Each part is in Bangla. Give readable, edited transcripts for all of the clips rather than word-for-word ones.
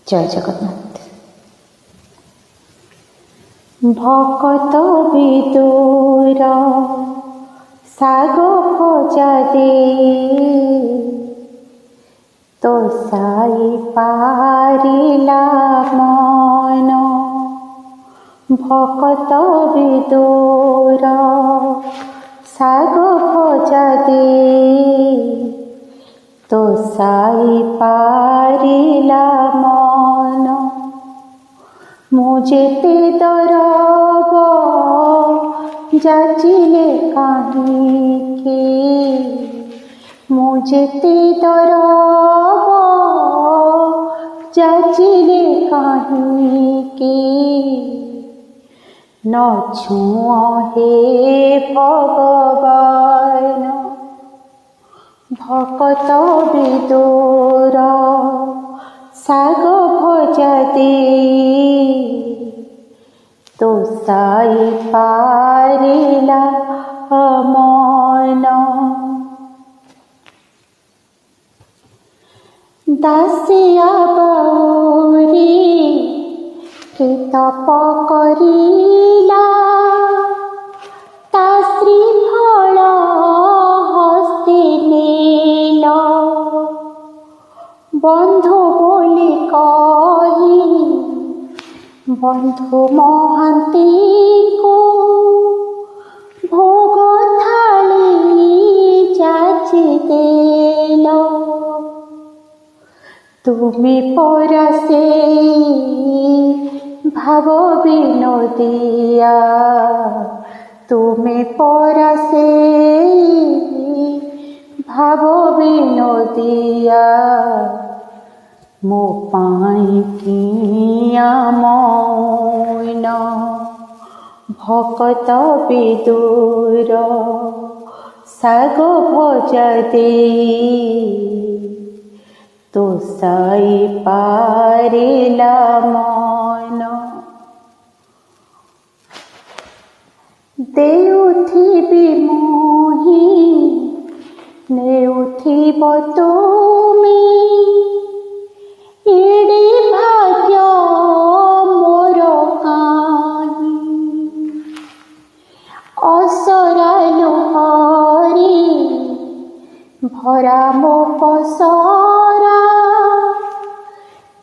জয় জগন্নাথ। ভকত বিদুর শাগ ভজা দে, তো সাই পারিলা মন। ভকত বিদুর শাগ ভজা দে, তো সাই পারিলা মন। মু যেতে দরব যাচিলে কাহিকে, মু যেতে দরব যাচিলে কাহিকে। ন ছুঁ হে ভগবান, ভকত বিদুর শাগ ভজা দে, তো সাই পারিলা মন। দাসিয়া বাউরি কে তপ করিলা, তা শ্রীফল হস্তে নীল। বন্ধু বলি কহি বন্ধু মহান্তিଙ୍କୁ ভোগ থাଳି যাচି দেଲ। তুমি পরা সেই ভাব বিনোদিয়া, তুমি পরা সেই ভাব বিনোদিয়া। ମୋ ପାଇଁ କିଆ ମୌନ, ଭକତ ବିଦୁର ଶାଗ ଭଜା ଦେ, ତୋ ସାଇ ପାରିଲା ମନ। ଦେଉଥିବି ମୋହି ନେଉଥିବ ତୁମେ, ଏଡ଼େ ଭାଗ୍ୟ ମୋର କାହିଁ। ଅସରା ଲୁହରେ ଭରା ମୋ ପସରା,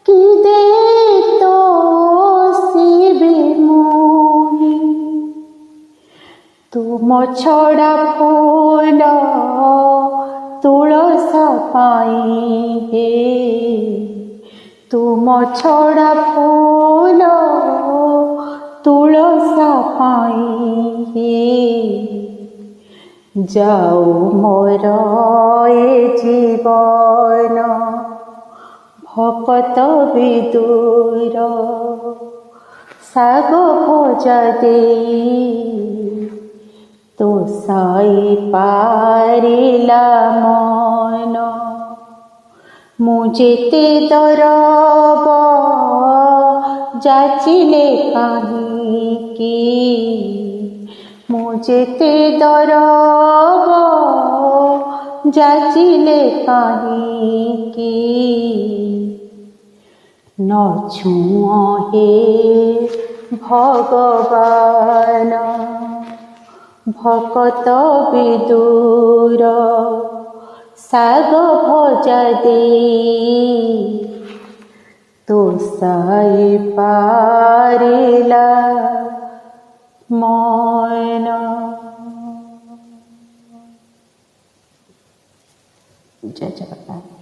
କି ଦେ ତୋଷିବି ମୋହି। ତୁମ ଛଡ଼ା ଫୁଲ ତୁଳସ ପାଇଁ ହେ, ତୁମ ଛଡ଼ା ଫୁଲ ତୁଳସ ପାଇଁ ହେ। ଯାଉ ମୋର ଏ ଜୀବନ, ଭକତ ବିଦୁର ଶାଗ ଭଜା ଦେ, তো সাই পারিলা মন। মু যেতে দরব যাচিলে কাহিকে, মু যেতে দরব যাচিলে কাহিকে। ন ছুঁ হে ভগবান, ভকত বিদুর শাগ ভজা দে, তো সাই পারিলা মন। জয় জগন্নাথ।